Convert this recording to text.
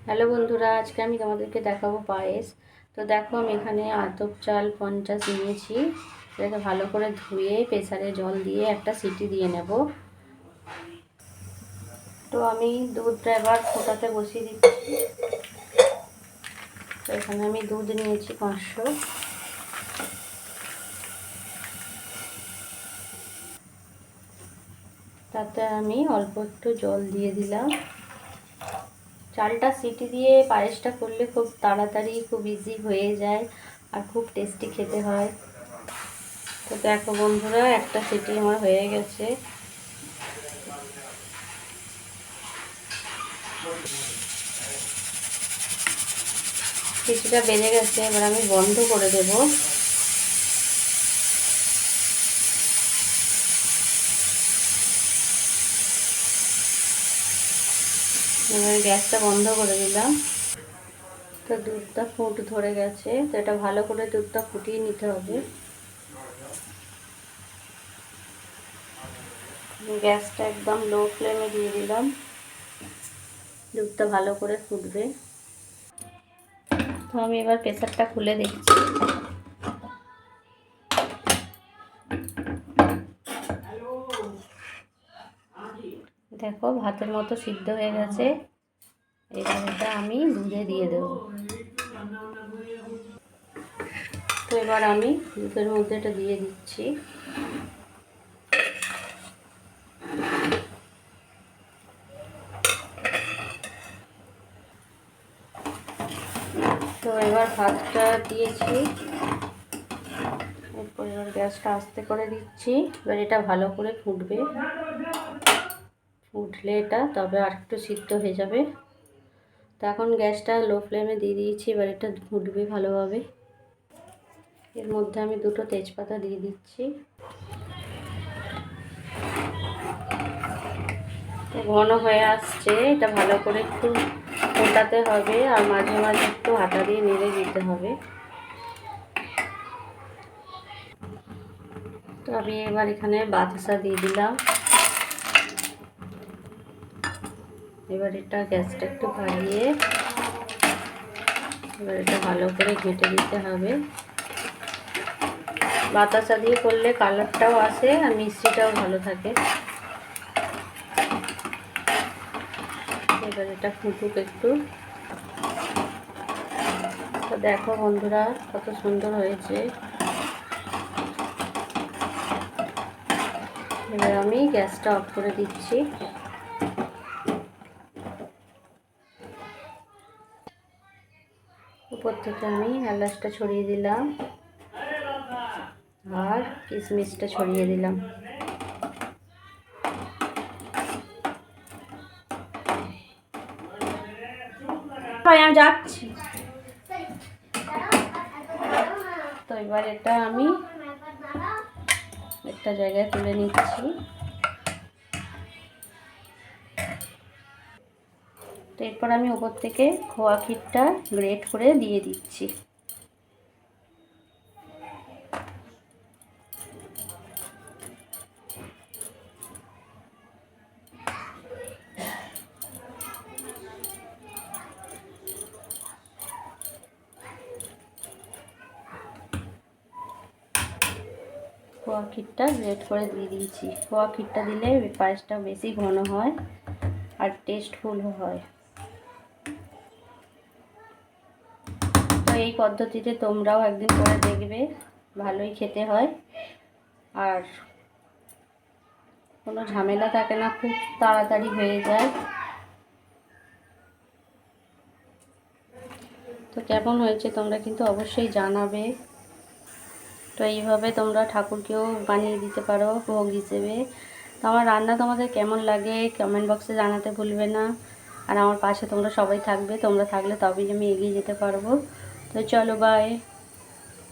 Hello বন্ধুরা, আজকে আমি তোমাদেরকে দেখাবো পায়েস। তো দেখো, আমি এখানে আতপ চাল 50 নিয়েছি। এটাকে ভালো করে ধুয়ে প্রেসারে জল দিয়ে একটা সিটি দিয়ে নেব। তো আমি দুধটা এবার ফোটাতে বসিয়ে দিচ্ছি। তো এখানে আমি দুধ নিয়েছি 500। তাতে আমি অল্প একটু জল দিয়ে দিলাম। চালটা সিটি দিয়ে পায়েসটা করলে খুব তাড়াতাড়ি, খুব ইজি হয়ে যায় আর খুব টেস্টি খেতে হয়। তো দেখো বন্ধুরা, একটা সিটি আমার হয়ে গেছে। সিটিটা বেজে গেছে, এবার আমি বন্ধ করে দেব। এবার গ্যাসটা বন্ধ করে দিলাম। তো দুধটা ফুট ধরে গেছে, তো এটা ভালো করে দুধটা ফুটিয়ে নিতে হবে। গ্যাসটা একদম লো ফ্লেমে দিয়ে দিলাম। দুধটা ভালো করে ফুটবে। তো আমি এবার প্রেসারটা খুলে দেখছি। দেখো, ভাতের মতো সিদ্ধ হয়ে গেছে। এবার এটা আমি দুধে দিয়ে দেব। তো এবার আমি দুধের মধ্যে এটা দিয়ে দিচ্ছি। তো এবার ভাতটা দিয়েছি। এরপর এবার গ্যাসটা আস্তে করে দিচ্ছি। এবার এটা ভালো করে ফুটবে। ফুটলে এটা তবে আর একটু সিদ্ধ হয়ে যাবে। তো এখন গ্যাসটা লো ফ্লেমে দিয়ে দিয়েছি। এবার এটা ফুটবে ভালোভাবে। এর মধ্যে আমি দুটো তেজপাতা দিয়ে দিচ্ছি। ঘন হয়ে আসছে, এটা ভালো করে একটু ফোটাতে হবে আর মাঝে মাঝে একটু হাতা দিয়ে নেড়ে দিতে হবে। তো আমি এবার এখানে বাতাসা দিয়ে দিলাম। এবার এটা গ্যাসটা একটু বাড়িয়ে এবার এটা ভালো করে ঘেঁটে দিতে হবে। বাতাসা দিয়ে করলে কালারটাও আসে আর মিষ্টিটাও ভালো থাকে। এবার এটা ফুটুক একটু। তো দেখো বন্ধুরা, কত সুন্দর হয়েছে। এবার আমি গ্যাসটা অফ করে দিচ্ছি। উপর থেকে আমি এলাচটা ছড়িয়ে দিলাম আর কিশমিশটা ছড়িয়ে দিলাম। আমি যাচ্ছি। তো এবার এটা আমি একটা জায়গায় তুলে নিচ্ছি। তো এরপর আমি উপর থেকে খোয়া ক্ষীরটা গ্রেট করে দিয়ে দিচ্ছি। খোয়া ক্ষীরটা গ্রেট করে দিয়ে দিয়েছি। খোয়া ক্ষীরটা দিলে পায়েসটা বেশি ঘন হয় আর টেস্টফুল হয়। তো এই পদ্ধতিতে তোমরাও একদিন করে দেখবে, ভালোই খেতে হয় আর কোনো ঝামেলা থাকে না, খুব তাড়াতাড়ি হয়ে যায়। তো কেমন হয়েছে তোমরা কিন্তু অবশ্যই জানাবে। তো এইভাবে তোমরা ঠাকুরকেও বানিয়ে দিতে পারো ভোগ হিসেবে। তো আমার রান্না তোমাদের কেমন লাগে কমেন্ট বক্সে জানাতে ভুলবে না। আর আমার পাশে তোমরা সবাই থাকবে, তোমরা থাকলে তবেই আমি এগিয়ে যেতে পারবো। তো চলো, বাই।